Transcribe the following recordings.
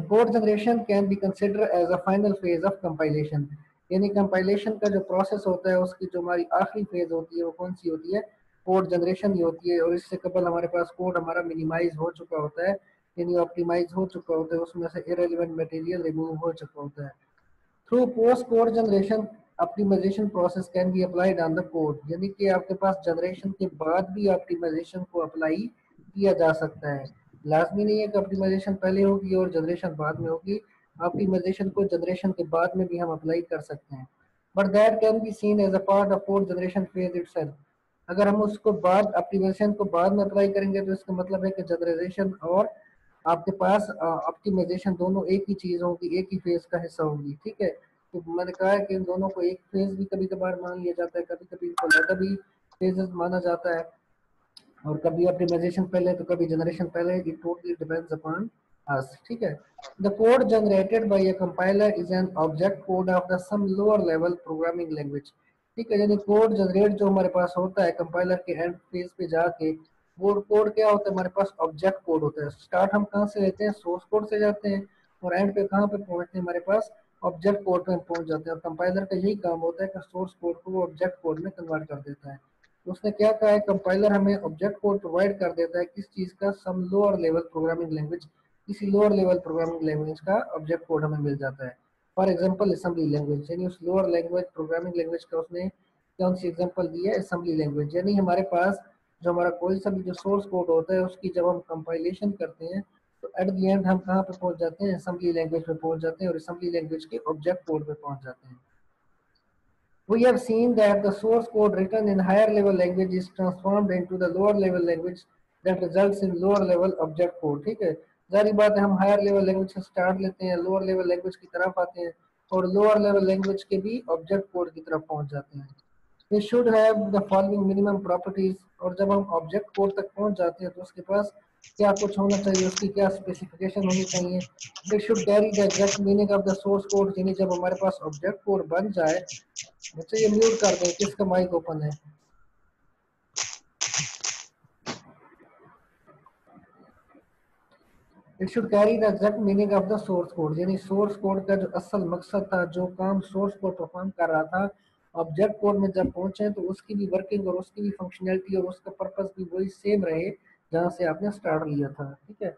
Code generation can be consider as a final phase of compilation, यानी compilation का जो process होता है उसकी जो हमारी आखिरी फेज होती है वो कौन सी होती है, कोड जनरेशन ही होती है। और इससे कबल हमारे पास कोड हमारा मिनिमाइज हो चुका होता है, यानी ऑप्टिमाइज हो चुका होता है, उसमें से इरेलीवेंट मटेरियल रिमूव हो चुका होता है। Through post code generation optimization process can be applied on the code, यानी कि आपके पास जनरेशन के बाद भी ऑप्टिमाइजेशन को अप्लाई किया जा सकता है। लाजमी नहीं है कि ऑप्टिमाइजेशन पहले होगी और जनरेशन बाद में होगी, ऑप्टिमाइजेशन को जनरेशन के बाद में भी हम अप्लाई कर सकते हैं। But that can be seen as a part of code generation phase itself. अगर हम उसको बाद ऑप्टिमाइजेशन को बाद में अप्लाई करेंगे तो इसका मतलब है कि जनरेशन और आपके पास ऑप्टिमाइजेशन दोनों एक ही चीज होगी, एक ही फेज का हिस्सा होगी। ठीक है, तो मैंने कहा है कि इन दोनों को एक फेज भी कभी कभार मान लिया जाता है, कभी कभी इनको अलग भी फेजेस माना जाता है, और कभी ऑप्टिमाइजेशन पहले तो कभी जनरेशन पहले। It totally depends upon us. ठीक है, the code generated by a compiler is an object code of the some lower level programming language. ठीक है, यानी कोड जनरेट जो हमारे पास होता है कंपाइलर के एंड फेज पे जाके, वो कोड क्या होता है, हमारे पास ऑब्जेक्ट कोड होता है। स्टार्ट हम कहाँ से लेते हैं, सोर्स कोड से जाते हैं, और एंड पे कहाँ पे पहुंचते हैं, हमारे पास ऑब्जेक्ट कोड पे पहुंच जाते हैं। और कंपाइलर का यही काम होता है कि सोर्स कोड को वो ऑब्जेक्ट कोड में कन्वर्ट कर देता है। तो उसने क्या कहा है, कंपाइलर हमें ऑब्जेक्ट कोड प्रोवाइड कर देता है किस चीज़ का, सम लोअर लेवल प्रोग्रामिंग लैंग्वेज, किसी लोअर लेवल प्रोग्रामिंग लैंग्वेज का ऑब्जेक्ट कोड हमें मिल जाता है। फॉर एग्जांपल असेंबली लैंग्वेज, यानी उस लोअर लैंग्वेज प्रोग्रामिंग लैंग्वेज का उसने कौन सी एग्जांपल दी है, असेंबली लैंग्वेज। यानी हमारे पास जो हमारा कोई सा भी जो सोर्स कोड होता है उसकी जब हम कंपाइलेशन करते हैं तो एट द एंड हम कहाँ पे पहुंच जाते हैं, असेंबली लैंग्वेज पे पहुंच जाते हैं, और असेंबली लैंग्वेज के ऑब्जेक्ट कोड पे पहुंच जाते हैं। We have seen that the source code written in higher level language is transformed into the lower level language that results in lower level object code। ठीक है, जारी बात है, हम हायर लेवल लैंग्वेज से स्टार्ट लेते हैं, लोअर लेवल लैंग्वेज की तरफ आते हैं, और लोअर लेवल लैंग्वेज के भी ऑब्जेक्ट कोड की तरफ पहुंच जाते हैं। We should have the following minimum properties, और जब हम ऑब्जेक्ट कोड तक पहुंच जाते हैं तो उसके पास क्या कुछ होना चाहिए, उसकी क्या स्पेसिफिकेशन होनी चाहिए। It should carry the exact meaning of the source code, यानी जब हमारे पास ऑब्जेक्ट कोड बन जाए। बच्चे ये म्यूट कर दें, किसका माइक ओपन है। It should carry the exact meaning of the source code, यानी सोर्स कोड का जो असल मकसद था, जो काम सोर्स कोड परफॉर्म कर रहा था, ऑब्जेक्ट कोड में जब पहुंचे तो उसकी भी वर्किंग और उसकी भी फंक्शनैलिटी और उसका पर्पस भी वही सेम रहे जहां से आपने स्टार्ट लिया था। ठीक है,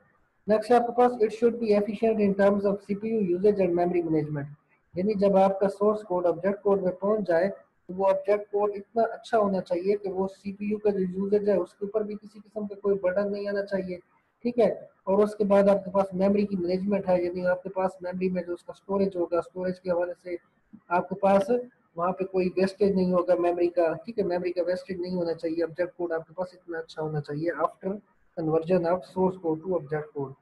नेक्स्ट आपके पास it should be efficient in terms of CPU usage and memory management, यानी जब आपका सोर्स कोड ऑब्जेक्ट कोड में पहुंच जाए तो वो ऑब्जेक्ट कोड इतना अच्छा होना चाहिए कि वो सीपीयू का जो यूजेज है उसके ऊपर भी किसी किस्म का कोई बर्डन नहीं आना चाहिए। ठीक है, और उसके बाद आपके पास मेमोरी की मैनेजमेंट है, यानी आपके पास मेमोरी में जो उसका स्टोरेज होगा, स्टोरेज के हवाले से आपके पास वहाँ पे कोई वेस्टेज नहीं होगा मेमोरी का। ठीक है, मेमोरी का वेस्टेज नहीं होना चाहिए, ऑब्जेक्ट कोड आपके पास इतना अच्छा होना चाहिए after conversion of source code to object code.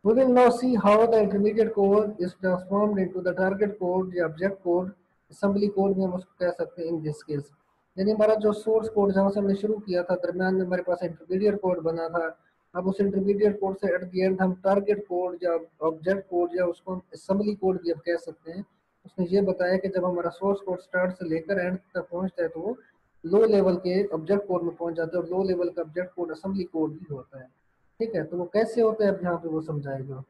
We will now see how the intermediate code is transformed into the target code या object code, assembly code में हम उसको कह सकते हैं in this case। यानी हमारा जो सोर्स कोड जहाँ से हमने शुरू किया था, दरम्यान में हमारे पास इंटरमीडिएट कोड बना था, अब उस इंटरमीडिएट कोड से एट द एंड हम टारगेट कोड या ऑब्जेक्ट कोड या उसको असेंबली कोड भी अब कह सकते हैं। उसने ये बताया कि जब हमारा सोर्स कोड स्टार्ट से लेकर एंड तक पहुँचता है तो वो लो लेवल के ऑब्जेक्ट कोड में पहुँच जाता है, और लो लेवल का ऑब्जेक्ट कोड असेंबली कोड भी होता है। ठीक है, तो वो कैसे होता है अब यहाँ पे वो समझाएगा।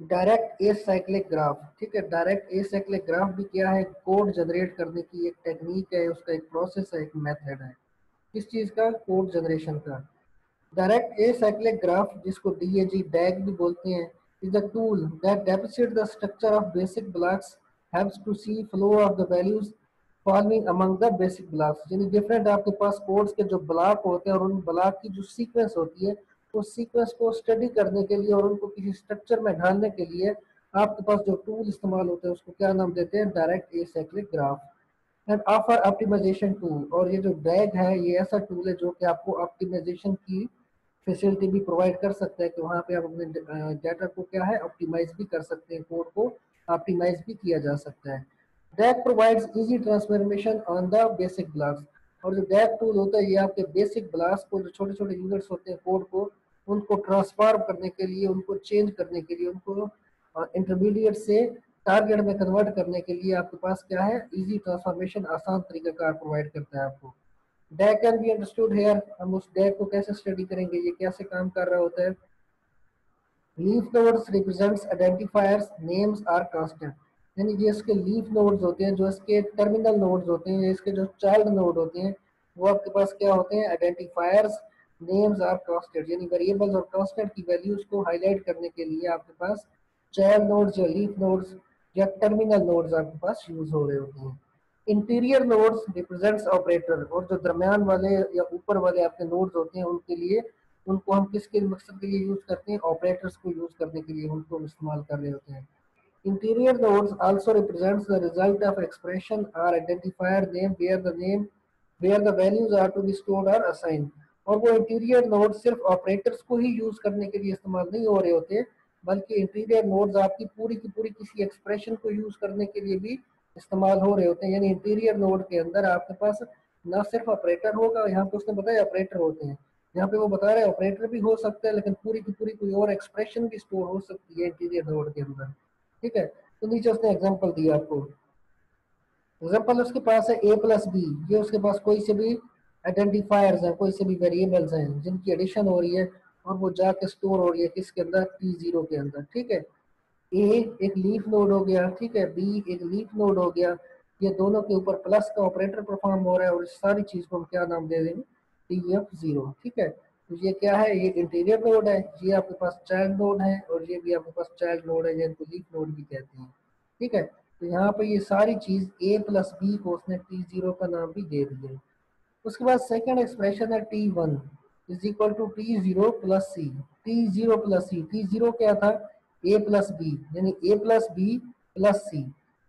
Direct acyclic graph. ठीक है, डायरेक्ट ए साइक्लिक ग्राफ भी क्या है, कोड जनरेट करने की एक टेक्निक है, उसका एक प्रोसेस है, एक मेथड है। किस चीज़ का, कोड जनरेशन का। डायरेक्ट ए साइक्लिक ग्राफ, जिसको डीएजी डैग भी बोलते हैं, is the tool that depicts the structure of basic blocks, helps to see flow of the values following among the basic blocks. यानी डिफरेंट आपके पास codes के जो ब्लॉक होते हैं और उन ब्लॉक की जो सीक्वेंस होती है, उस सीक्वेंस को स्टडी करने के लिए और उनको किसी स्ट्रक्चर में ढालने के लिए आपके पास जो टूल इस्तेमाल होते हैं उसको क्या नाम देते हैं, direct acyclic graph. And offer optimization tool, और ये जो डैग है ये ऐसा टूल है जो कि आपको ऑप्टिमाइजेशन की फैसिलिटी भी प्रोवाइड कर सकता है, कि वहाँ पे आप अपने डाटा को क्या है ऑप्टिमाइज भी कर सकते हैं, कोड को ऑप्टिमाइज भी किया जा सकता है। DAG provides easy transformation on the basic blocks, और जो DAG टूल होता है ये आपके बेसिक ब्लॉक्स को, जो छोटे छोटे यूनिट्स होते हैं कोड को, उनको ट्रांसफॉर्म करने के लिए, उनको चेंज करने के लिए, उनको इंटरमीडिएट से टारगेट में कन्वर्ट करने के लिए आपके पास क्या है, इजी ट्रांसफॉर्मेशन, आसान तरीका कार प्रोवाइड करता है आपको। DAG can be understood here, हम उस DAG को कैसे स्टडी करेंगे, ये कैसे काम कर रहा होता है। Leaf nodes represents identifiers names or constant, यानी जो इसके लीफ नोड्स होते हैं, जो इसके टर्मिनल नोड्स होते हैं, इसके जो चाइल्ड नोड होते हैं, वो आपके पास क्या होते हैं, आइडेंटिफायर्स नेम्स आर कांस्टेंट, यानी वेरिएबल्स और कांस्टेंट की वैल्यूज को हाईलाइट करने के लिए आपके पास चाइल्ड नोड्स या लीफ नोड्स या टर्मिनल नोड्स आपके पास यूज हो रहे होते हैं। इंटीरियर नोड्स रिप्रेजेंट्स ऑपरेटर, और जो दरमियान वाले या ऊपर वाले आपके नोड्स होते हैं उनके लिए, उनको हम किसके मकसद के लिए यूज करते हैं, ऑपरेटर्स को यूज करने के लिए उनको हम इस्तेमाल कर रहे होते हैं। Interior nodes also represents the result of expression or identifier name where the values are to be stored or assigned, और वो इंटीरियर नोड सिर्फ ऑपरेटर्स को ही यूज करने के लिए इस्तेमाल नहीं हो रहे होते, बल्कि इंटीरियर नोड्स आपकी पूरी की पूरी किसी एक्सप्रेशन को यूज करने के लिए भी इस्तेमाल हो रहे होते हैं। यानी इंटीरियर नोड के अंदर आपके पास ना सिर्फ ऑपरेटर होगा, यहाँ पे उसने बताया ऑपरेटर होते हैं, यहाँ पे वो बता रहे हैं ऑपरेटर भी हो सकता है, लेकिन पूरी की पूरी कोई और एक्सप्रेशन भी स्टोर हो सकती है इंटीरियर नोड के अंदर। ठीक है, तो नीचे उसने एग्जांपल दिया आपको। एग्जांपल उसके पास है a प्लस बी, ये उसके पास कोई से भी आइडेंटिफायर्स हैं, कोई से भी वेरिएबल्स हैं जिनकी एडिशन हो रही है और वो जाके स्टोर हो रही है किसके अंदर, T0 के अंदर। ठीक है, ए एक लीफ नोड हो गया, ठीक है, बी एक लीफ नोड हो गया, ये दोनों के ऊपर प्लस का ऑपरेटर परफॉर्म हो रहा है और इस सारी चीज को हम क्या नाम दे देंगे, TF0। ठीक है, तो ये क्या है, ये इंटीरियर नोड है, ये आपके पास चाइल्ड नोड है, और ये भी आपके पास चाइल्ड नोड है जिनको लीफ नोड भी कहते हैं। ठीक है, तो यहाँ पे ये सारी चीज ए प्लस बी को उसने T0 का नाम भी दे दिया। उसके बाद सेकंड एक्सप्रेशन है T1 is equal to T0 plus C. T0 plus C, T0 क्या था, ए प्लस बी, यानी A plus B plus C,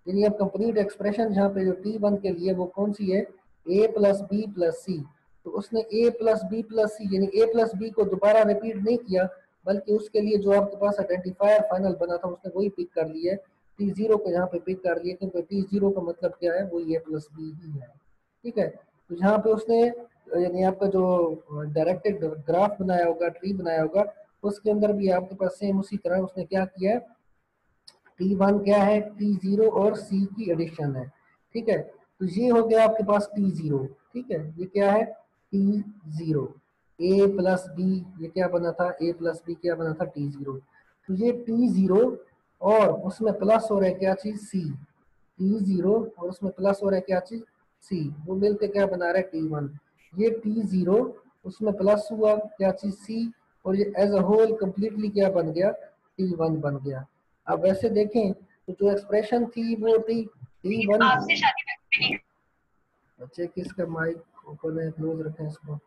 यानी अब कंप्लीट एक्सप्रेशन जहाँ पे जो T1 के लिए वो कौन सी है, ए प्लस बी प्लस सी। तो उसने ए प्लस बी प्लस सी यानी ए प्लस बी को दोबारा रिपीट नहीं किया, बल्कि उसके लिए जो आपके पास आइडेंटिफायर फाइनल बना था उसने वही पिक कर लिया है, T0 को यहाँ पे पिक कर लिया, क्योंकि T0 का मतलब क्या है, वो ए प्लस बी ही है। ठीक है, तो यहाँ पे उसने यानी आपका जो डायरेक्टेड ग्राफ बनाया होगा, ट्री बनाया होगा, उसके अंदर भी आपके पास सेम उसी तरह उसने क्या किया है, T1 क्या है, T0 और C की एडिशन है। ठीक है, तो ये हो गया आपके पास T0। ठीक है, ये क्या है, T0, A प्लस बी, ये क्या बना था, A प्लस बी क्या बना था, T0। तो ये T0 और उसमें प्लस हो रहा है क्या चीज, C, T0 और उसमें प्लस हो रहा है क्या चीज, C, वो मिलकर क्या बना रहा है, T1। ये T0 उसमें प्लस हुआ क्या चीज, C, और ये एज अ होल कंप्लीटली क्या बन गया, T1 बन गया। अब वैसे देखें तो जो एक्सप्रेशन थी वो थी T1। आपसे शादी, बच्चे किसका माइक ओपन है, क्लोज रखें इसको।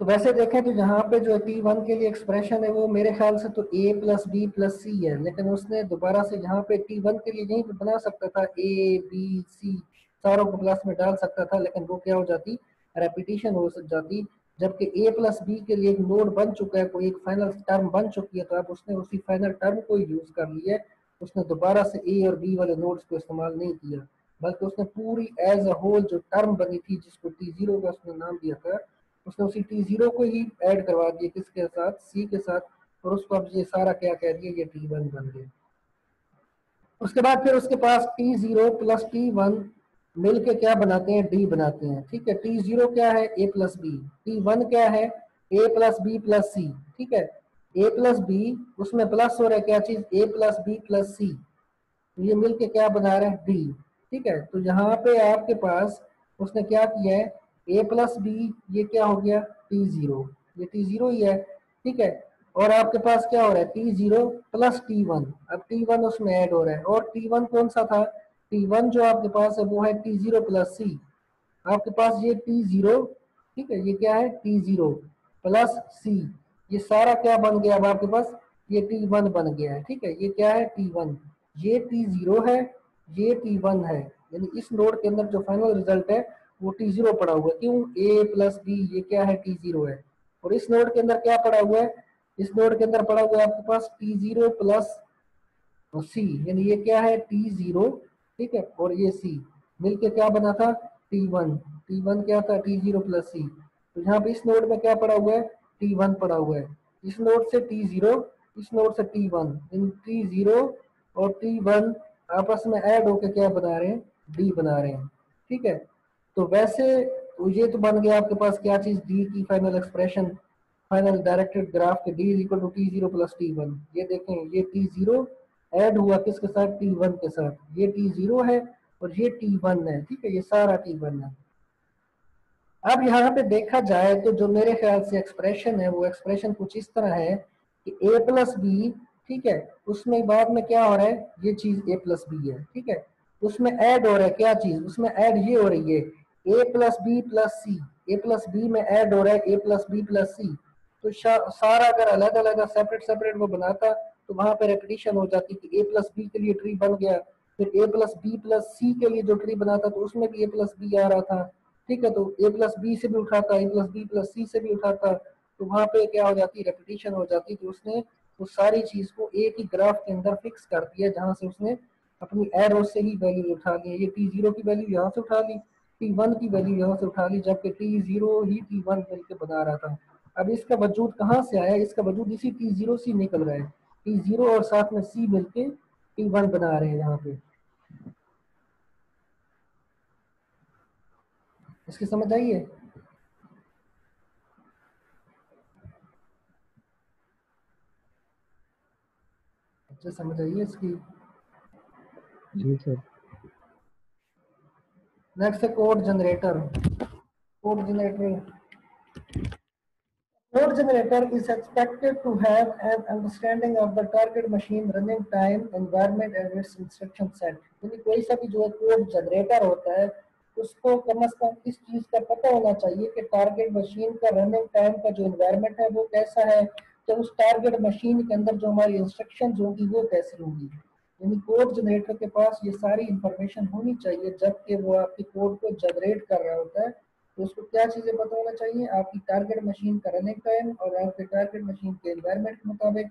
तो वैसे देखें तो यहाँ पे जो T1 के लिए एक्सप्रेशन है वो मेरे ख्याल से तो a प्लस बी प्लस सी है, लेकिन उसने दोबारा से यहाँ पे T1 के लिए यहीं पे बना सकता था A B C, सारों को प्लस में डाल सकता था, लेकिन वो क्या हो जाती, रेपिटेशन हो जाती। जबकि a प्लस बी के लिए एक नोड बन चुका है, कोई एक फाइनल टर्म बन चुकी है, तो अब उसने उसी फाइनल टर्म को यूज कर लिया है, उसने दोबारा से a और b वाले नोड्स को इस्तेमाल नहीं किया, बल्कि उसने पूरी एज अ होल जो टर्म बनी थी जिसको T0 का उसने नाम दिया था, उसने उसी T0 को ही ऐड करवा दिया किसके साथ, C के साथ, और उसको अब ये सारा क्या कह दिया, ये T1 बन गया। उसके बाद फिर उसके पास T0 प्लस T1 मिलके क्या बनाते हैं, D बनाते हैं। ठीक है, T0 क्या है, A प्लस बी, T1 क्या है, A प्लस बी प्लस सी। ठीक है, A प्लस बी उसमें प्लस हो रहा है क्या चीज, A plus B plus C, तो ये मिलके क्या बना रहा है, डी। ठीक है, तो यहाँ पे आपके पास उसने क्या किया है, ए प्लस बी, ये क्या हो गया, T0, ये T0 ही है। ठीक है, और आपके पास क्या हो रहा है, T0 प्लस T1, अब T1 उसमें ऐड हो रहा है, और T1 कौन सा था, T1 जो आपके पास है वो है T0 प्लस सी। आपके पास ये T0, ठीक है, ये क्या है, T0 प्लस सी, ये सारा क्या बन गया, अब आपके पास ये T1 बन गया है। ठीक है, ये क्या है, T1, ये T0 है, ये T1 है, यानी इस नोड के अंदर जो फाइनल रिजल्ट है वो T0 पड़ा हुआ है। क्यों, A प्लस बी, ये क्या है, T0 है, और इस नोड के अंदर क्या पड़ा हुआ है, इस नोड के अंदर पड़ा हुआ है आपके पास T0 प्लस सी, यानी ये क्या है, T0। ठीक है, और ये सी मिलके क्या बना था, T1। T1 क्या था, T0 प्लस सी, तो यहाँ पे इस नोड में क्या पड़ा हुआ है, T1 पड़ा हुआ है, इस नोड से T0, इस नोड से T1, इन T0 और T1 आपस में ऐड होकर क्या बना रहे हैं, D बना रहे हैं। ठीक है, तो वैसे तो ये तो बन गया आपके पास क्या चीज, D की final expression. Final directed graph के d is equal to t0 plus t1। ये देखें, ये t0 ऐड हुआ किसके साथ, t1 के साथ, ये t0 है और ये t1 है, ठीक है, ये सारा t1 है। अब यहाँ पे देखा जाए तो जो मेरे ख्याल से एक्सप्रेशन है वो एक्सप्रेशन कुछ इस तरह है कि a प्लस बी, ठीक है, उसमें बाद में क्या हो रहा है, ये चीज a प्लस बी है, ठीक है, उसमें ऐड हो रहा है क्या चीज, उसमें ऐड ये हो रही है a plus B plus C, A plus B में ऐड हो रहा है a plus B plus C. तो सारा अगर अलग अलग सेपरेट सेपरेट वो बनाता तो वहां पे रेपिटेशन हो जाती कि a प्लस बी के लिए ट्री बन गया, फिर a प्लस बी प्लस सी के लिए जो ट्री बना था तो उसमें भी a प्लस बी आ रहा था, ठीक है, तो a प्लस बी से भी उठाता, a प्लस बी प्लस सी से भी उठाता, तो वहां पे क्या हो जाती, रेपिटेशन हो जाती। तो उसने उस सारी चीज को एक ही ग्राफ के अंदर फिक्स कर दिया जहां से उसने अपनी एरो से ही वैल्यू उठा ली। ये t0 की वैल्यू यहाँ से उठा ली, t1 की वैल्यू यहाँ से उठा ली, जबकि t0 ही t1 मिलकर बना रहा था। अब इसका वजूद कहाँ से आया, इसका वजूद इसी t0 से निकल रहा है, t0 और साथ में c मिलके t1 बना रहे हैं यहाँ पे। इसकी समझ आई है? अच्छा, समझ आई है इसकी। जी सर। नेक्स्ट है code generator. Code generator, code generator is expected to have an understanding of the target machine running time, environment and its instruction set। यानी कोई सा भी जो कोड जनरेटर होता है उसको कम से कम इस चीज का पता होना चाहिए कि टारगेट मशीन का रनिंग टाइम का जो एनवायरनमेंट है वो कैसा है, तो उस टारगेट मशीन के अंदर जो हमारी इंस्ट्रक्शन होगी वो कैसी होंगी। यानी कोड जनरेटर के पास ये सारी इंफॉर्मेशन होनी चाहिए जबकि वो आपके कोड को जनरेट कर रहा होता है। तो उसको क्या चीज़ें पता होना चाहिए, आपकी टारगेट मशीन का रनिंग टाइम और आपके टारगेट मशीन के एनवायरनमेंट के मुताबिक,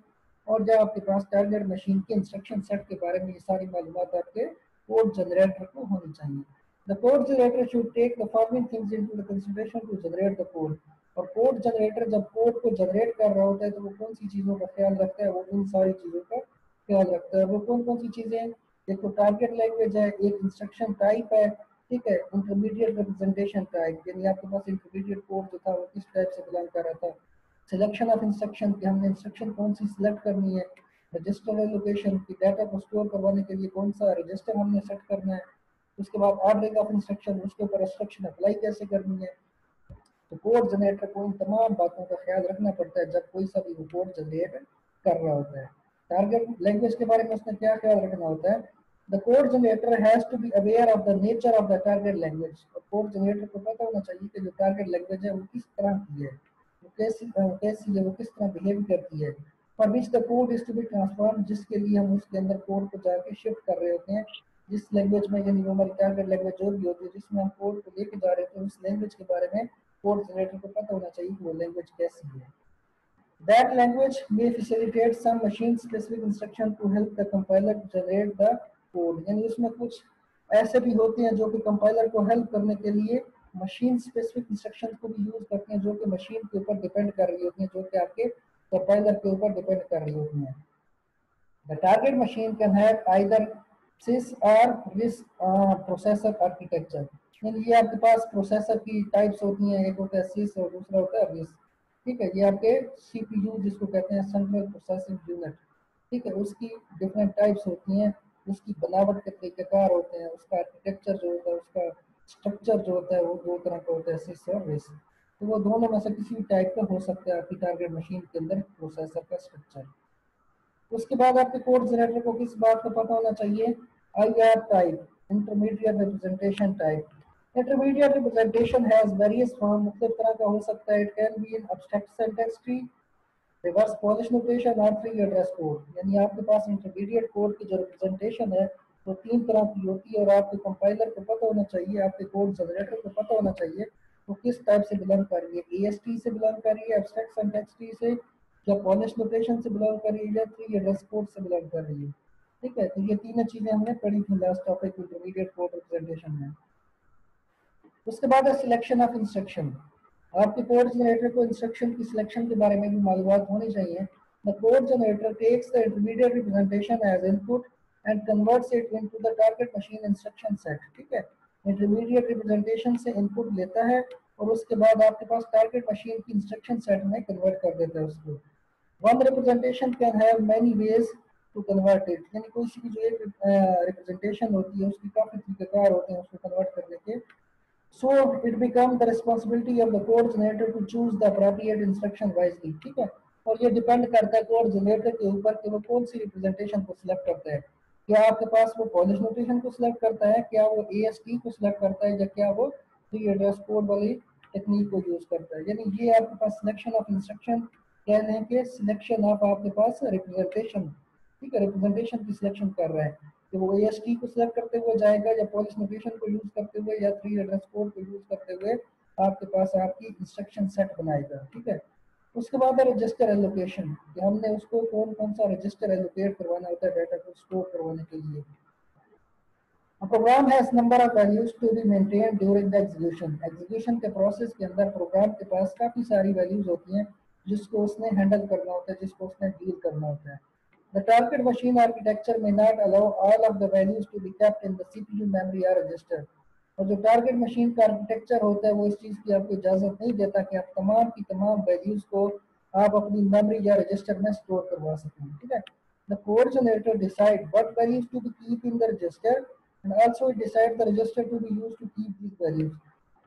और जब आपके पास टारगेट मशीन के इंस्ट्रक्शन सेट के बारे में ये सारी मालूमात आपके कोड जनरेटर को होनी चाहिए। The code generator should take the following things into the consideration to generate the code. और कोड जनरेटर जब कोड को जनरेट कर रहा होता है तो वो कौन सी चीज़ों का ख्याल रखता है, वो इन सारी चीज़ों का ख्याल रखता है। वो कौन कौन सी चीज़ें हैं, एक तो टारगेट लैंग्वेज है, एक इंस्ट्रक्शन टाइप है, ठीक है, इंटरमीडिएट रिप्रेजेंटेशन टाइप, यानी आपके पास इंटरमीडिएट कोड जो था वो किस टाइप से बिलोंग कर रहा था, सिलेक्शन ऑफ इंस्ट्रक्शन कि हमने इंस्ट्रक्शन कौन सी सिलेक्ट करनी है, रजिस्टर एलोकेशन की डाटा को स्टोर करवाने के लिए कौन सा रजिस्टर हमने सेट करना है, उसके बाद ऑर्डरिंग ऑफ इंस्ट्रक्शन, उसके ऊपर इंस्ट्रक्शन अप्लाई कैसे करनी है। तो कोड जनरेटर को इन तमाम बातों का ख्याल रखना पड़ता है जब कोई सा भी वो कोड जनरेट कर रहा होता है। टारगेट लैंग्वेज के बारे में उसने क्या ख्याल रखना होता है, the code generator has to be aware of the nature of the target language. और कोड जनरेटर को पता होना चाहिए कि जो टारगेट लैंग्वेज है वो किस तरह की है, वो कैसी है, वो किस तरह बिहेव करती है, for which the code is to be transform, जिसके लिए हम उसके अंदर कोड को जाके शिफ्ट कर रहे होते हैं। जिस लैंग्वेज में, यानी वो हमारी टारगेट लैंग्वेज जो भी होती है जिसमें हम कोड को लेके जा रहे होते हैं उस लैंग्वेज के बारे में कोड जनरेटर को पता होना चाहिए कि वो लैंग्वेज कैसी है। That language may facilitate some machine specific instruction to help the compiler to generate the code। यानी उसमें कुछ ऐसे भी होते हैं जो कि कंपाइलर को हेल्प करने के लिए मशीन स्पेसिफिक इंस्ट्रक्शन को भी यूज करते हैं जो कि मशीन के ऊपर डिपेंड कर रही होती हैं, जो कि आपके कंपाइलर के ऊपर डिपेंड कर रही होती हैं। The target machine can have either sys or RISC processor architecture। यानी ये आपके पास प्रोसेसर की टाइप्स होती हैं, एक होता है सिस और दूसरा होता है रिस्क, ठीक है, ये आपके सीपीयू जिसको कहते हैं सेंट्रल प्रोसेसिंग यूनिट, ठीक है, उसकी डिफरेंट टाइप्स होती हैं, उसकी बनावट के तरीक़ेकार होते हैं, उसका आर्किटेक्चर जो होता है, उसका स्ट्रक्चर जो होता है वो दो तरह का होता है, सिस और रिस्क। तो वो दोनों में से किसी भी टाइप का हो सकता है आपकी टारगेट मशीन के अंदर प्रोसेसर का स्ट्रक्चर। उसके बाद आपके कोड जनरेटर को किस बात का पता होना चाहिए, IR type, intermediate representation type. Intermediate representation has various form, मुख्तलिफ तरह का हो सकता है। It can be in abstract syntax tree, reverse polish notation और फ्री एड्रेस कोड। यानी आपके पास इंटरमीडिएट कोड की जो रिप्रेजेंटेशन है वो तीन तरह की होती है और आपके कंपाइलर को पता होना चाहिए, आपके कोड जनरेटर को पता होना चाहिए वो किस टाइप से बिलोंग कर रही है, AST से बिलोंग कर रही है, एब्स्ट्रैक्ट सिंटैक्स ट्री से, या पॉलिश नोटेशन से बिलोंग कर रही है, या फ्री एड्रेस कोड से बिलोंग कर रही है। ठीक है, तो ये तीनों चीजें हमने पढ़ी थी last topic intermediate code representation में। उसके बाद है सिलेक्शन ऑफ इंस्ट्रक्शन। आपके कोड जनरेटर को इंस्ट्रक्शन की सिलेक्शन के बारे में भी मालूमात होनी चाहिए। The code generator takes the intermediate representation as input and converts it into the target machine instruction set. ठीक है, इंटरमीडिएट रिप्रेजेंटेशन से इनपुट लेता है और उसके बाद आपके पास टारगेट मशीन की इंस्ट्रक्शन सेट में कन्वर्ट कर देता है उसको। One representation can have many ways to convert it, यानी कोई सी भी जो एक रिप्रेजेंटेशन होती है उसकी काफ़ी तरीक़ेकार होते हैं उसको कन्वर्ट करने के। So it become the responsibility of the code generator to choose the appropriate instruction wisely, ठीक है। और ये डिपेंड करता है कोड जनरेटर के ऊपर कि वो कौन सी रिप्रेजेंटेशन को सिलेक्ट करता है। क्या आपके पास वो पॉलिश नोटेशन को सिलेक्ट करता है, क्या वो AST को सिलेक्ट करता है, या क्या वो ट्री एड्रेस कोड वाली टेक्निक को यूज करता है। यानी ये आपके पास सिलेक्शन ऑफ इंस्ट्रक्शन कह लें कि सिलेक्शन ऑफ आपके पास रिप्रेजेंटेशन, ठीक है, रिप्रेजेंटेशन की सिलेक्शन कर रहा है कि वो AST को सिलेक्ट करते हुए जाएगा या पॉलिश नोटेशन को यूज करते हुए या ट्री एड्रेस कोड को यूज करते हुए आपके पास आपकी इंस्ट्रक्शन सेट बनाएगा, ठीक है। उसके बाद है रजिस्टर एलोकेशन, कि हमने उसको कौन कौन सा रजिस्टर एलोकेट करवाना होता है डाटा को स्टोर करवाने के लिए। A program has number of values to be maintained during the execution. Execution के प्रोसेस के अंदर प्रोग्राम के पास काफ़ी सारी वैल्यूज होती हैं जिसको उसने हैंडल करना होता है, जिसको उसने डील करना होता है। The target machine architecture may not allow all of the values to be kept in the CPU memory or register. और जो टारगेट मशीन का आर्किटेक्चर होता है वो इस चीज़ की आपको इजाज़त नहीं देता कि आप तमाम की तमाम वैल्यूज़ को आप अपनी मेमोरी या रजिस्टर में स्टोर करवा सकें, ठीक है। The code generator decide what values to be keep in the register and also it decide the register to be used to keep these values.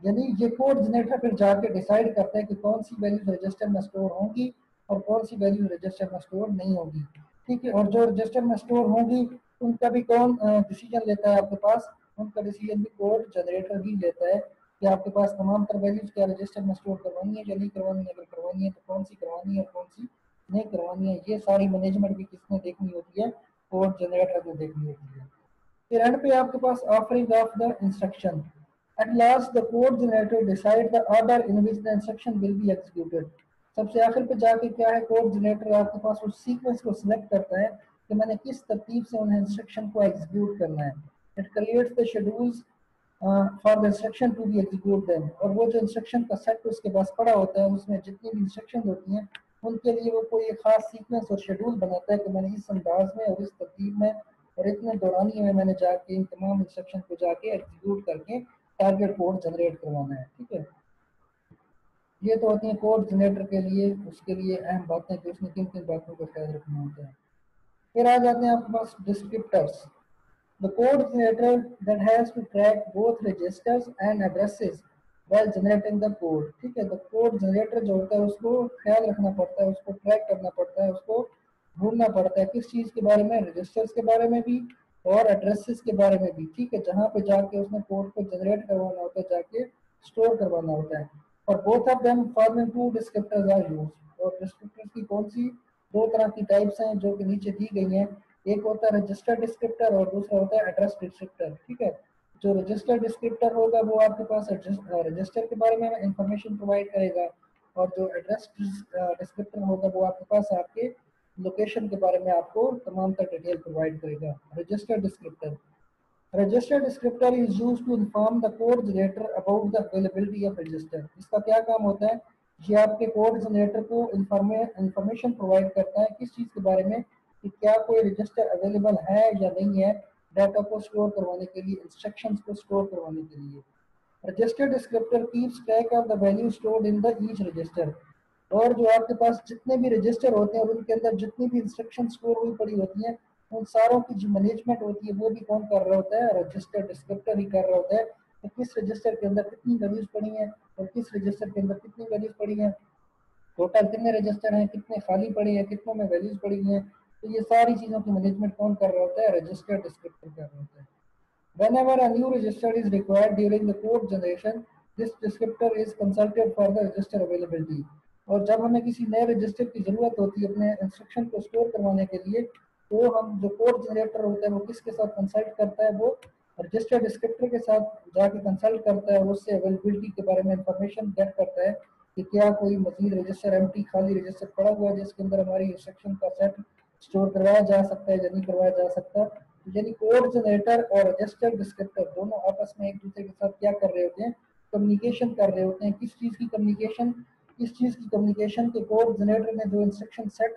यानी ये कोड जनरेटर फिर जाके डिसाइड करता है कि कौन सी वैल्यूज रजिस्टर में स्टोर होंगी और कौन सी वैल्यूज रजिस्टर में स्टोर नहीं होगी, ठीक है। और जो रजिस्टर में स्टोर होंगी उनका भी कौन डिसीजन लेता है आपके पास, उनका डिसीजन भी कोड जनरेटर ही लेता है कि आपके पास तमाम तर वैल्यूज क्या रजिस्टर में स्टोर करवानी है या नहीं करवानी है, अगर करवानी है तो कौन सी करवानी है और कौन सी नहीं करवानी है। ये सारी मैनेजमेंट भी किसने देखनी होती है, कोड जनरेटर में देखनी होती है। फिर एंड पे आपके पास offering of the instruction. At last the code generator decide the order in which the instruction will be executed. सबसे आखिर पे जाके क्या है, कोड जनरेटर आपके पास उस सीक्वेंस को सिलेक्ट करता है कि मैंने किस तरतीब से उन्हें इंस्ट्रक्शन को एग्जीक्यूट करना है। It creates the schedules for the instruction to be execute them. और वो जो इंस्ट्रक्शन का सेट उसके पास पड़ा होता है उसमें जितनी भी इंस्ट्रक्शन होती हैं उनके लिए वो कोई एक खास सीक्वेंस और शेड्यूल बनाता है कि मैंने इस अंदाज में और इस तरतीब में और इतने दौरानिए में मैंने जाके इन तमाम इंस्ट्रक्शन को जाके एग्जीक्यूट करके टारगेट कोड जनरेट करवाना है, ठीक है। ये तो होती है कोड जनरेटर के लिए, उसके लिए अहम बातें कि उसने किन किन बातों का ख्याल रखना होता है। फिर आ जाते हैं आपके पास descriptors. The code generator that has to track both registers and addresses while generating the code, ठीक है। द कोड जनरेटर जो होता है उसको ख्याल रखना पड़ता है, उसको ट्रैक करना पड़ता है, उसको ढूंढना पड़ता है किस चीज़ के बारे में, रजिस्टर्स के बारे में भी और एड्रेसेस के बारे में भी, ठीक है। जहाँ पे जाके उसने कोड को जनरेट करवाना होता है, जाके स्टोर करवाना होता है। और both of them forming two descriptors are used. और डिस्क्रिप्टर्स की कौन सी दो तरह की टाइप्स हैं जो कि नीचे दी गई हैं। एक होता है रजिस्टर डिस्क्रिप्टर और दूसरा होता है एड्रेस डिस्क्रिप्टर, ठीक है। जो रजिस्टर डिस्क्रिप्टर होगा वो आपके पास रजिस्टर के बारे में इंफॉर्मेशन प्रोवाइड करेगा और जो एड्रेस डिस्क्रिप्टर होगा वो आपके पास आपके लोकेशन के बारे में आपको तमाम तर डिटेल प्रोवाइड करेगा। Register descriptor, register descriptor is used to inform the code generator about the availability of register. इसका क्या काम होता है, ये आपके कोड जनरेटर को इंफॉर्मेशन प्रोवाइड करता है किस चीज़ के बारे में कि क्या कोई रजिस्टर अवेलेबल है या नहीं है डाटा को स्टोर करवाने के लिए, इंस्ट्रक्शंस को स्टोर करवाने के लिए। Register descriptor keeps track of the value stored in the each resistor. और जो आपके पास जितने भी रजिस्टर होते हैं और उनके अंदर जितनी भी इंस्ट्रक्शन स्टोर हुई पड़ी होती हैं उन सारों की जो मैनेजमेंट होती है वो भी कौन कर रहा होता है, रजिस्टर डिस्क्रिप्टर ही कर रहा होता है कि किस रजिस्टर के अंदर कितनी वैल्यूज पड़ी हैं और किस रजिस्टर के अंदर कितनी वैल्यूज पड़ी हैं, टोटल कितने रजिस्टर हैं, कितने खाली पड़े हैं, कितनों में वैल्यूज पड़ी हैं। तो ये सारी चीज़ों की मैनेजमेंट कौन कर रहा होता है, रजिस्टर डिस्क्रिप्टर कर रहा होता है। Whenever a new register is required during the code generation, this descriptor is consulted for the register availability. और जब हमें किसी नए रजिस्टर की ज़रूरत होती है अपने इंस्ट्रक्शन को स्टोर करवाने के लिए तो हम जो कोड जनरेटर होता है वो किसके साथ कंसल्ट करता है, वो रजिस्टर डिस्क्रिप्टर के साथ जाके कंसल्ट करता है और उससे अवेलेबिलिटी के बारे में इंफॉर्मेशन गेट करता है कि क्या कोई मजीद रजिस्टर एम्प्टी खाली रजिस्टर पड़ा हुआ है जिसके अंदर हमारी इंस्ट्रक्शन का सेट स्टोर करवाया जा सकता है या नहीं करवाया जा सकता। यानी कोड जनरेटर और रजिस्टर डिस्क्रिप्टर दोनों आपस में एक दूसरे के साथ क्या कर रहे होते हैं, कम्युनिकेशन कर रहे होते हैं। किस चीज़ की कम्युनिकेशन, इस चीज़ की कम्युनिकेशन के कोड जनरेटर ने जो इंस्ट्रक्शन सेट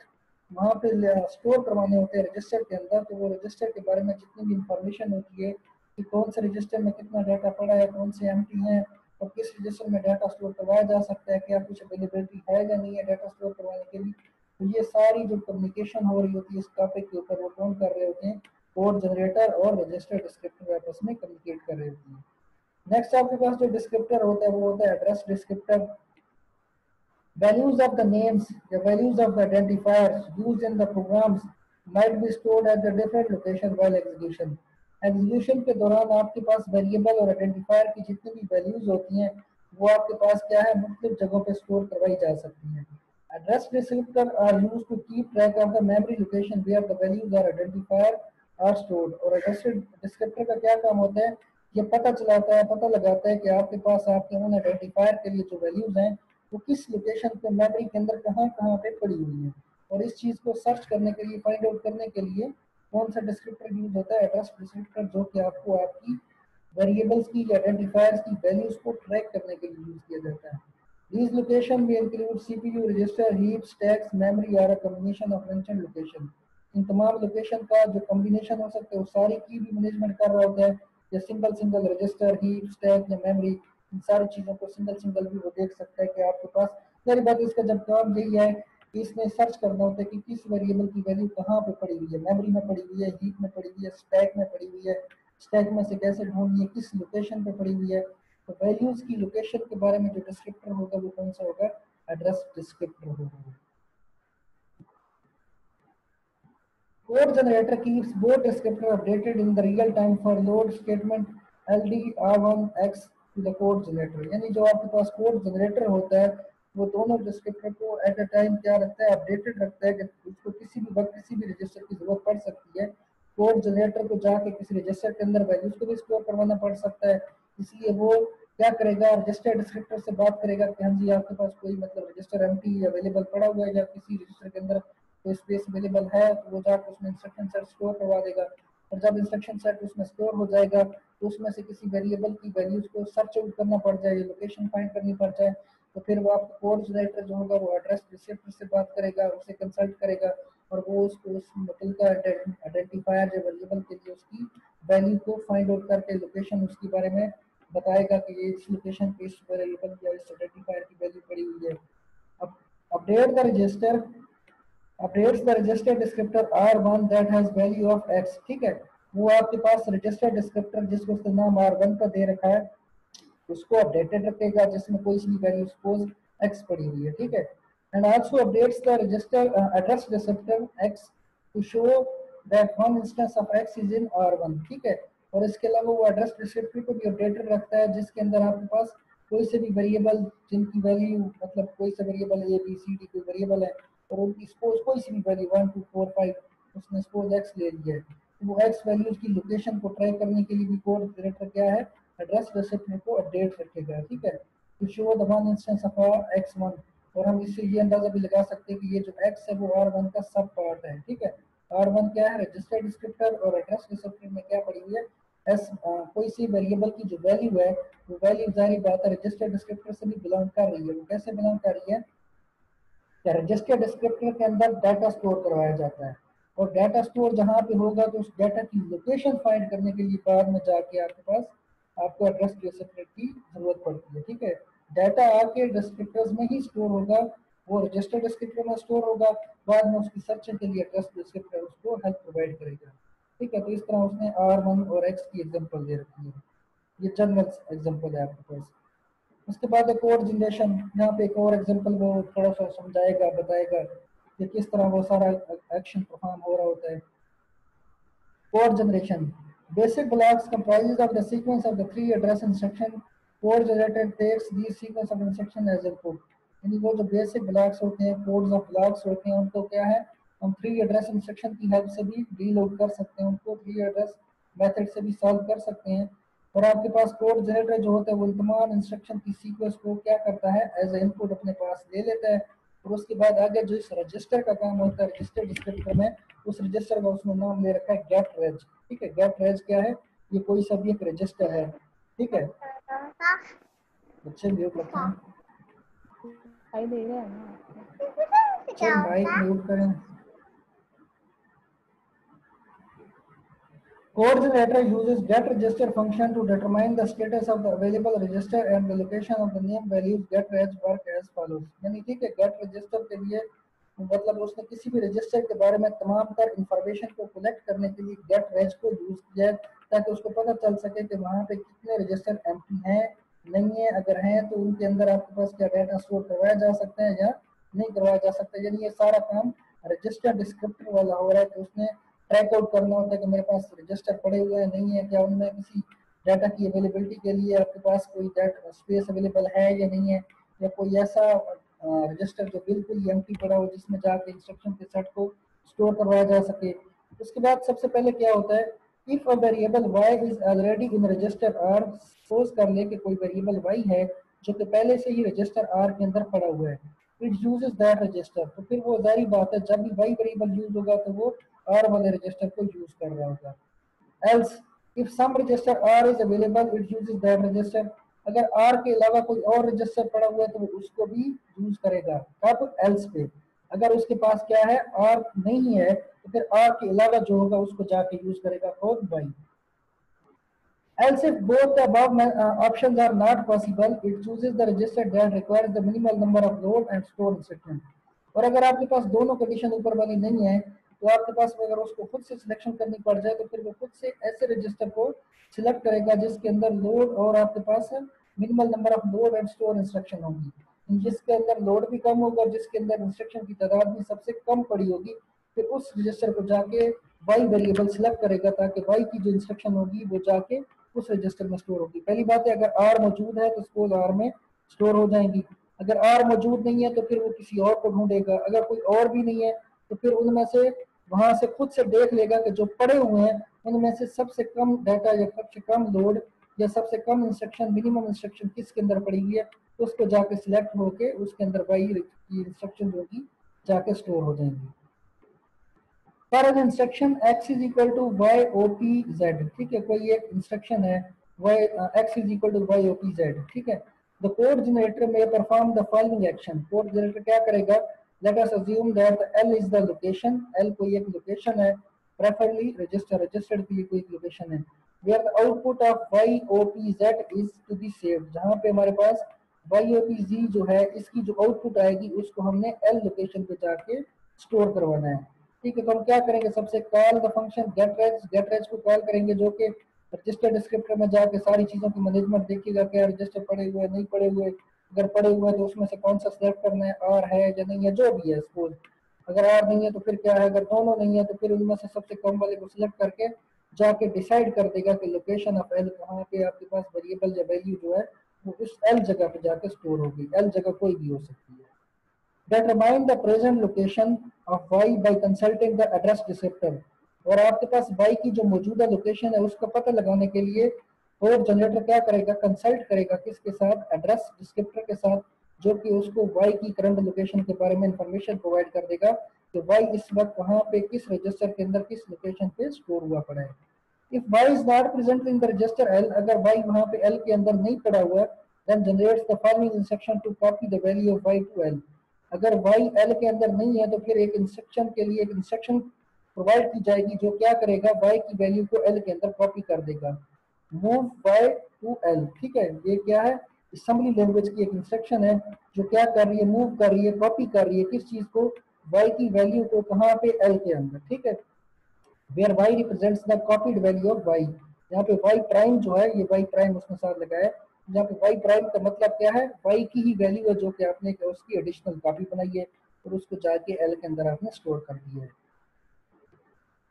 वहाँ पे स्टोर करवाने होते हैं रजिस्टर के अंदर, तो वो रजिस्टर के बारे में जितनी भी इंफॉर्मेशन होती है कि कौन से रजिस्टर में कितना डाटा पड़ा है, कौन से एम्प्टी हैं और किस रजिस्टर में डाटा स्टोर करवाया जा सकता है, क्या कुछ अवेलेबिलिटी है या नहीं है डाटा स्टोर करवाने के लिए। तो ये सारी जो कम्युनिकेशन हो रही होती है इस टॉपिक के ऊपर वो कौन कर रहे होते हैं, कोड जनरेटर और रजिस्टर डिस्क्रिप्टर आपस में कम्युनिकेट कर रहे होते हैं। नेक्स्ट आपके पास जो डिस्क्रिप्टर होता है वो होता है address descriptor. Values of the names, the values of the identifiers used in the programs might be stored at the different location while execution. Execution के दौरान आपके पास वेरिएबल और आइडेंटिफायर की जितनी भी वैल्यूज होती हैं वो आपके पास क्या है मुख्तलिफ जगहों पे स्टोर करवाई जा सकती हैं। Address descriptor are use to keep track of the memory location where the values are identifier are stored. और एड्रेस डिस्क्रिप्टर का क्या काम होता है, ये पता चलाता है, पता लगाता है कि आपके पास आपके उन आइडेंटिफायर के लिए जो वैल्यूज हैं वो किस लोकेशन पे मेमोरी के अंदर कहाँ कहाँ पे पड़ी हुई है। और इस चीज़ को सर्च करने के लिए, फाइंड आउट करने के लिए कौन सा डिस्क्रिप्टर यूज होता है, एड्रेस डिस्क्रिप्टर, जो कि आपको आपकी वेरिएबल्स की आइडेंटिफायर्स की वैल्यूज को ट्रैक करने के लिए यूज किया जाता है। These location may include CPU, register, heaps, stacks, memory or a combination of mentioned location. इन तमाम लोकेशन का जो कॉम्बिनेशन हो सकता है वो सारी की भी मैनेजमेंट कर रहा होता है, या single single register, heap, stack या मेमोरी, इन सारी चीज़ों को सिंगल सिंगल भी वो देख सकता है कि आपके पास। सारी बात इसका जब काम यही है कि इसमें सर्च करना होता है कि किस वेरिएबल की वैल्यू कहाँ पे पड़ी हुई है, मेमोरी में पड़ी हुई है, हीप में पड़ी हुई है, स्टैक में पड़ी हुई है, स्टैक में से कैसे ढूंढनी है, किस लोकेशन पे पड़ी हुई है। तो वैल्यूज की लोकेशन के बारे में जो डिस्क्रिप्टर होगा वो कौन सा होगा, एड्रेस डिस्क्रिप्टर होगा। Code generator keeps both descriptor updated in the real time for load statement ld_r1x to the code generator। यानी जो आपके पास कोड जनरेटर होता है वो दोनों डिस्क्रिप्टर को एट अ टाइम क्या रखता है, अपडेटेड रखता है कि उसको किसी भी वक्त किसी भी रजिस्टर की जरूरत पड़ सकती है। कोड जनरेटर को जाके किसी रजिस्टर के अंदर वैल्यूज को भी स्टोर करवाना पड़ सकता है, इसलिए वो क्या करेगा, रजिस्टर डिस्क्रिप्टर से बात करेगा कि हाँ जी आपके पास कोई मतलब रजिस्टर एम्प्टी अवेलेबल पड़ा हुआ है या किसी रजिस्टर के अंदर तो स्पेस अवेलेबल है, तो वो जाकर उसमें इंस्ट्रक्शन सेट स्टोर करवा देगा। और जब इंस्ट्रक्शन सेट उसमें स्टोर हो जाएगा तो उसमें से किसी वेरिएबल की वैल्यूज को सर्च आउट करना पड़ जाए, लोकेशन फाइंड करनी पड़ जाए, तो फिर वो आपका कोड जनरेटर जो होगा वो एड्रेस डिस्क्रिप्टर से बात करेगा, उससे कंसल्ट करेगा और वो उसको उस मतलब का आइडेंटिफायर जो वेरिएबल के लिए उसकी वैल्यू को फाइंड आउट करके लोकेशन उसके बारे में बताएगा कि ये इस लोकेशन पे इस वेरिएबल या इस आइडेंटिफायर की वैल्यू पड़ी हुई है। अब update the register updates the register descriptor R1 that has value of x। ठीक है, वो आपके पास रजिस्टर डिस्क्रिप्टर जिसको उसका नाम R1 का दे रखा है उसको अपडेटेड रखेगा जिसमें कोई सी भी वैल्यू सपोज x पड़ी हुई है। ठीक है, and also updates the register address descriptor x to show that one instance of x is in R1। ठीक है, और इसके अलावा वो एड्रेस डिस्क्रिप्टर को भी अपडेटेड रखता है जिसके अंदर आपके पास कोई से भी वेरिएबल जिनकी वैल्यू मतलब कोई सा variable A B C D कोई वेरिएबल है और उनकी सपोज कोई सी भी वैल्यू 1 2 4 5 उसने सपोज एक्स ले लिया है, तो वो एक्स वैल्यूज की लोकेशन को ट्रैक करने के लिए भी कोड जनरेटर क्या है, एड्रेस डिस्क्रिप्टर को अपडेट रखेगा। ठीक है, to show the one instance of x1। और हम इससे ये अंदाजा भी लगा सकते हैं कि ये जो x है वो R1 का सब पार्ट है। ठीक है, R1 क्या है, रजिस्टर डिस्क्रिप्टर और एड्रेस डिस्क्रिप्टर में क्या पड़ी हुई है एस कोई सी वेरिएबल की जो वैल्यू है वो वैल्यू जारी बात है रजिस्टर डिस्क्रिप्टर से भी बिलोंग कर रही है। वो कैसे बिलोंग कर रही है, रजिस्टर डिस्क्रिप्टर के अंदर डाटा स्टोर करवाया जाता है और डाटा स्टोर जहाँ पे होगा तो उस डाटा की लोकेशन फाइंड करने के लिए बाद में जाके आपके पास आपको एड्रेस डिस्क्रिप्टर की जरूरत पड़ती है। ठीक है, डाटा आके डिस्क्रिप्टर्स में ही स्टोर होगा, वो रजिस्टर डिस्क्रिप्टर में स्टोर होगा, बाद में उसकी सर्चिंग के लिए एड्रेस डिस्क्रिप्टर उसको हेल्प प्रोवाइड करेगा। ठीक है, तो इस तरह उसने R1 और X की एग्जांपल दे रखी है, ये जनरल एग्जांपल है आपके पास। उसके बाद एक और जनरेशन, यहाँ पे एक और एग्जांपल वो थोड़ा सा समझाएगा बताएगा कि किस तरह वो सारा एक्शन परफॉर्म हो रहा होता है। Code generation basic blocks comprises of the sequence of the three address instruction। code generator takes these sequence of instruction as input। यानी वो जो बेसिक ब्लॉक्स होते हैं, कोड्स ऑफ ब्लॉक्स होते हैं, उनको क्या है हम थ्री एड्रेस इंस्ट्रक्शन की हेल्प से भी रीलोड कर सकते हैं, उनको थ्री एड्रेस मेथड से भी सॉल्व कर सकते हैं। और आपके पास कोड जनरेटर जो होता है वो तमाम इंस्ट्रक्शन की सीक्वेंस को क्या करता है, एज ए इनपुट अपने पास ले लेता है और उसके बाद आगे जो इस रजिस्टर का काम होता है, रजिस्टर डिस्क्रिप्टर में उस रजिस्टर का उसने नाम ले रखा है गेट रेज। ठीक है, गेट रेज क्या है, ये कोई सा भी एक रजिस्टर है। ठीक है, बच्चे म्यूट रखते हैं, दिखाई दे रहा है ना बच्चे माइक म्यूट करें। Code generator uses get register function to determine the status of the available register and the location of the name values. Get reg work as follows. यानी ठीक है, get register के लिए मतलब उसने किसी भी रजिस्टर के बारे में तमाम तर इंफॉर्मेशन को कलेक्ट करने के लिए गेट रेज को यूज किया है, ताकि उसको पता चल सके कि वहाँ पे कितने रजिस्टर एम्प्टी हैं, नहीं है, अगर हैं तो उनके अंदर आपके पास क्या डाटा स्टोर करवाया जा सकता है या नहीं करवाया जा सकता है। यानी ये सारा काम रजिस्टर डिस्क्रिप्टर वाला हो रहा है कि उसने ट्रैक आउट करना होता है कि मेरे पास रजिस्टर पड़े हुए हैं, नहीं है, क्या उनमें किसी डाटा की अवेलेबिलिटी के लिए आपके पास कोई डाटा स्पेस अवेलेबल है या नहीं है, या कोई ऐसा रजिस्टर जो बिल्कुल एम्प्टी पड़ा हो जिसमें जाके इंस्ट्रक्शन के सेट को स्टोर करवाया जा सके। उसके बाद सबसे पहले क्या होता है, if a variable y is already in register r, suppose कर ले कि कोई वेरिएबल y है जो कि पहले से ही रजिस्टर r के अंदर पड़ा हुआ है, इट यूजेस दैट रजिस्टर, तो फिर वो जारी बात है जब भी y वेरिएबल यूज होगा तो वो r वाले रजिस्टर को यूज कर रहा होगा। else if some register r is available it uses that register, अगर r के अलावा कोई और रजिस्टर पड़ा हुआ है तो वो उसको भी यूज करेगा। कब? else पे। अगर उसके पास क्या है, r नहीं है, तो फिर r के अलावा जो होगा उसको जाके यूज करेगा कौन? by। else if both the above options are not possible it chooses the register that requires the minimal number of load and store instructions। और अगर आपके पास दोनों कंडीशन ऊपर वाली नहीं है तो आपके पास अगर उसको खुद से सिलेक्शन करनी पड़ जाए तो फिर वो खुद से ऐसे रजिस्टर को सिलेक्ट करेगा जिसके अंदर लोड और आपके पास minimal number of load and store instruction होंगी, जिसके अंदर लोड भी कम होगा और जिसके अंदर इंस्ट्रक्शन की तादाद भी सबसे कम पड़ी होगी, फिर उस रजिस्टर को जाके वाई वेरिएबल सिलेक्ट करेगा ताकि वाई की जो इंस्ट्रक्शन होगी वो जाके उस रजिस्टर में स्टोर होगी। पहली बात है अगर आर मौजूद है तो सपोज आर में स्टोर हो जाएंगी, अगर आर मौजूद नहीं है तो फिर वो किसी और को ढूंढेगा, अगर कोई और भी नहीं है तो फिर उनमें से वहां से खुद से देख लेगा कि जो पड़े हुए हैं उनमें से सबसे कम डाटा या सबसे कम लोड या सबसे कम इंस्ट्रक्शन मिनिमम इंस्ट्रक्शन किसके अंदर पड़ी हुई है, तो उसको जाके सिलेक्ट होके उसके अंदर वाई की इंस्ट्रक्शन होगी जाके स्टोर हो जाएंगी। For an instruction x is equal to Y O P Z, ठीक है, कोई एक इंस्ट्रक्शन है y x is equal to Y O P Z, ठीक है। द कोड जनरेटर में perform the following action, code generator क्या करेगा, let us assume that l is the location, l कोई एक लोकेशन है, प्रेफरली रजिस्टर, रजिस्टर्ड के लिए कोई एक लोकेशन है, where the output of Y O P Z is to be saved, जहां पे हमारे पास वाई ओ पी जी जो है इसकी जो आउटपुट आएगी उसको हमने l लोकेशन पे जाके स्टोर करवाना है, ठीक है। तो हम क्या करेंगे, सबसे call the function get reg को कॉल करेंगे जो कि रजिस्टर डिस्क्रिप्टर में जाके सारी चीजों की मैनेजमेंट देखेगा, क्या रजिस्टर पड़े हुए नहीं पड़े हुए, अगर पड़े हुए हैं तो उसमें से कौन सा सिलेक्ट करना है, आर है या नहीं है, जो भी है। सपोज अगर आर नहीं है तो फिर क्या है, अगर दोनों नहीं है तो फिर उनमें से सबसे कम वाले को सिलेक्ट करके जाके डिसाइड कर देगा कि लोकेशन ऑफ एल कहाँ पे आपके पास वेरिएबल या वैल्यू जो है वो उस एल जगह पे जाके स्टोर होगी, एल जगह कोई भी हो सकती है। determine the present location of y by consulting the address descriptor, और आपके पास y की जो मौजूदा लोकेशन है उसका पता लगाने के लिए कोड जनरेटर क्या करेगा, कंसल्ट करेगा किसके साथ, एड्रेस डिस्क्रिप्टर के साथ, जो कि उसको y की करंट लोकेशन के बारे में इंफॉर्मेशन प्रोवाइड कर देगा कि y इस वक्त कहाँ पे किस रजिस्टर के अंदर किस लोकेशन पे स्टोर हुआ पड़ा है। If y is not present in the register l, अगर y वहाँ पे l के अंदर नहीं पड़ा हुआ, then generates the following instruction to copy the value of y to l, अगर y l के अंदर नहीं है तो फिर एक इंस्ट्रक्शन के लिए एक इंस्ट्रक्शन प्रोवाइड की जाएगी जो क्या करेगा, y की वैल्यू को l के अंदर कॉपी कर देगा, मूव y टू l, ठीक है। ये क्या है, असेंबली लैंग्वेज की एक इंस्ट्रक्शन है जो क्या कर रही है, मूव कर रही है, कॉपी कर रही है किस चीज को, y की वैल्यू को कहाँ पे, l के अंदर, ठीक है। Where y represents the copied value of y, यहाँ पे y प्राइम जो है, ये y प्राइम उसमें साथ लगा है, यहाँ पे y प्राइम का मतलब क्या है, y की ही वैल्यू है जो कि आपने उसकी एडिशनल कॉपी बनाई है और उसको जाके l के अंदर आपने स्टोर कर दिया है।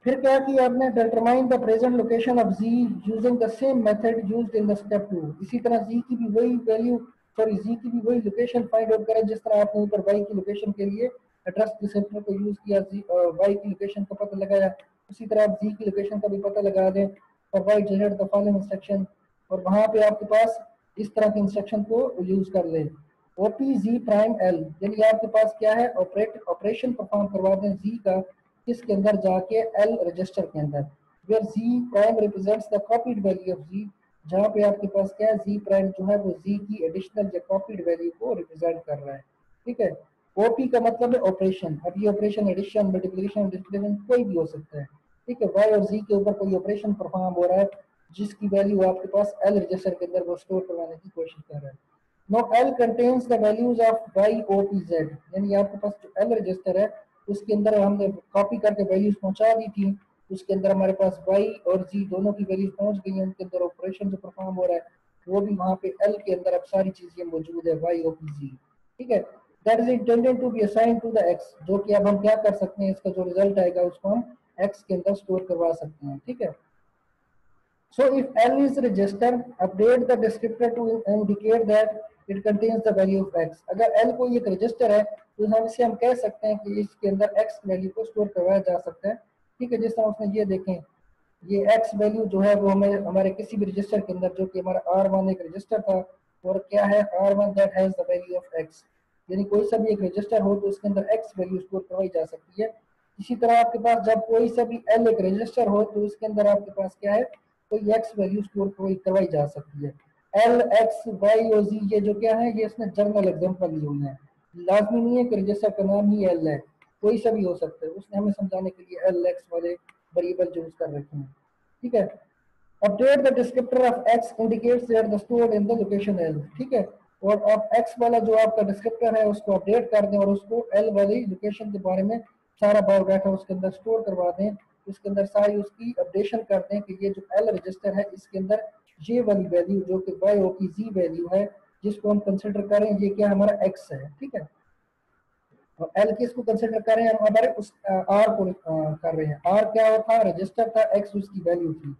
फिर क्या किया आपने, determine the present location of z using the same method used in the step 2, इसी तरह z की भी वही वैल्यू z की भी वही लोकेशन फाइंड आउट करें जिस तरह आपने ऊपर y की लोकेशन के लिए एड्रेस डिस्क्रिप्टर को यूज किया, y की लोकेशन का पता लगाया, उसी तरह आप z की लोकेशन का भी पता लगा दें और y generate the following instruction, और वहां पे आपके पास इस तरह के इंस्ट्रक्शन को यूज कर ले। ओपी जी प्राइम एल, यानी आपके पास क्या है, ऑपरेशन परफॉर्म करवा दें जी का किसके अंदर जाके एल रजिस्टर के अंदर, where G prime represents the copied value of G, जहाँ पे आपके पास क्या है, जी प्राइम जो है वो जी की एडिशनल या कॉपीड वैल्यू को रिप्रेजेंट कर रहा है, ठीक है। ओपी का मतलब है ऑपरेशन, अब ये ऑपरेशन एडिशन मल्टीप्लिकेशन डिस्ट्रीब्यूशन कोई भी हो सकता है, ठीक है, वाई और जी के ऊपर कोई ऑपरेशन परफॉर्म हो रहा है जिसकी वैल्यू आपके पास एल रजिस्टर के अंदर वो स्टोर करवाने की कोशिश कर रहा है। Now L contains the values of Y O P Z, यानी आपके पास जो एल रजिस्टर है उसके अंदर हमने कॉपी करके वैल्यूज पहुंचा दी थी, उसके अंदर हमारे पास वाई और जी दोनों की वैल्यूज पहुंच गई हैं, उनके अंदर ऑपरेशन जो परफॉर्म हो रहा है वो भी वहां पे एल के अंदर अब सारी चीजें मौजूद है वाई ओ पी जी। ठीक है, that is intended to be assign to the X, जो कि अब हम क्या कर सकते हैं, इसका जो रिजल्ट आएगा उसको हम एक्स के अंदर स्टोर करवा सकते हैं। ठीक है, so if L is register, update the descriptor to indicate that it contains the value of x. अगर L कोई एक रजिस्टर है तो हम इसे हम कह सकते हैं कि इसके अंदर x वैल्यू को स्टोर करवाया जा सकता है। ठीक है, जिस तरह उसने ये देखें, ये x वैल्यू जो है वो हमें हमारे किसी भी रजिस्टर के अंदर, जो कि हमारा R1 एक रजिस्टर था और क्या है R1 that has the value of x, यानी कोई सा भी एक रजिस्टर हो तो उसके अंदर x वैल्यू स्टोर करवाई जा सकती है। इसी तरह आपके पास जब कोई सा भी L एक रजिस्टर हो तो उसके अंदर आपके पास क्या है, कोई एक्स वैल्यू स्टोर करवाई जा सकती है। एल एक्स वाई और जी ये जो क्या है, ये इसने जर्नल एग्जांपल ली हुई है, लाजमी नहीं है कि रजिस्टर का नाम ही एल है, कोई सा भी हो सकता है, उसने हमें समझाने के लिए एल एक्स वाले वेरिएबल यूज कर रखे हैं। ठीक है, update the descriptor of x indicates that the stored in the location L. ठीक है, और आप एक्स वाला जो आपका डिस्क्रिप्टर है उसको अपडेट कर दें और उसको एल वाली लोकेशन के बारे में सारा बायोडाटा उसके अंदर स्टोर करवा दें, इसके अंदर सारी उसकी अपडेशन कर दें कि ये जो एल रजिस्टर है इसके अंदर ये वाली वैल्यू जो कि वाई ओ की जी वैल्यू है जिसको हम कंसिडर करें, ये क्या हमारा एक्स है। ठीक है, और एल किसको कंसिडर कर रहे हैं, हम हमारे उस आर को कर रहे हैं। आर क्या होता रजिस्टर था, एक्स उसकी वैल्यू थी,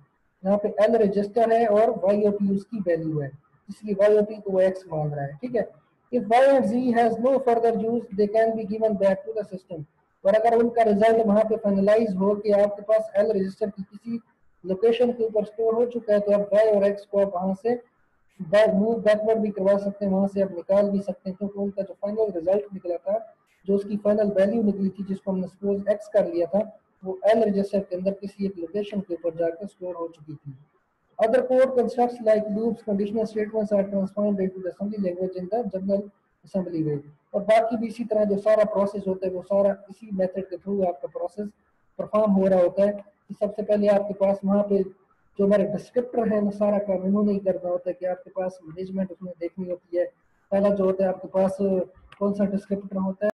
यहाँ पे एल रजिस्टर है और वाई ओ पी उसकी वैल्यू है, इसलिए वाई ओ पी को वो एक्स मान रहा है। ठीक है, if Y and Z has no further use they can be given back to the system, और अगर उनका रिजल्ट वहां पे फाइनलाइज हो कि आपके पास एल रजिस्टर की किसी लोकेशन के ऊपर स्टोर हो चुका है तो आप वाई और एक्स को आप वहां से मूव बैकवर्ड भी करवा सकते हैं, वहां से आप निकाल भी सकते हैं, क्योंकि उनका जो फाइनल रिजल्ट निकला था, जो उसकी फाइनल वैल्यू निकली थी जिसको हमने सपोज एक्स कर लिया था, वो एल रजिस्टर के अंदर किसी एक लोकेशन के ऊपर जाकर स्टोर हो चुकी थी। Other code constructs like loops, conditional statements are transformed into the assembly language in the general assembly way। और बाकी भी इसी तरह जो सारा प्रोसेस होता है वो सारा इसी मेथड के थ्रू आपका प्रोसेस परफॉर्म हो रहा होता है कि सबसे पहले आपके पास वहाँ पे जो हमारे डिस्क्रिप्टर है ना सारा काम इन्होंने ही करना होता है कि आपके पास मैनेजमेंट उसमें देखनी होती है। पहला जो होता है आपके पास कौन सा डिस्क्रिप्टर होता है,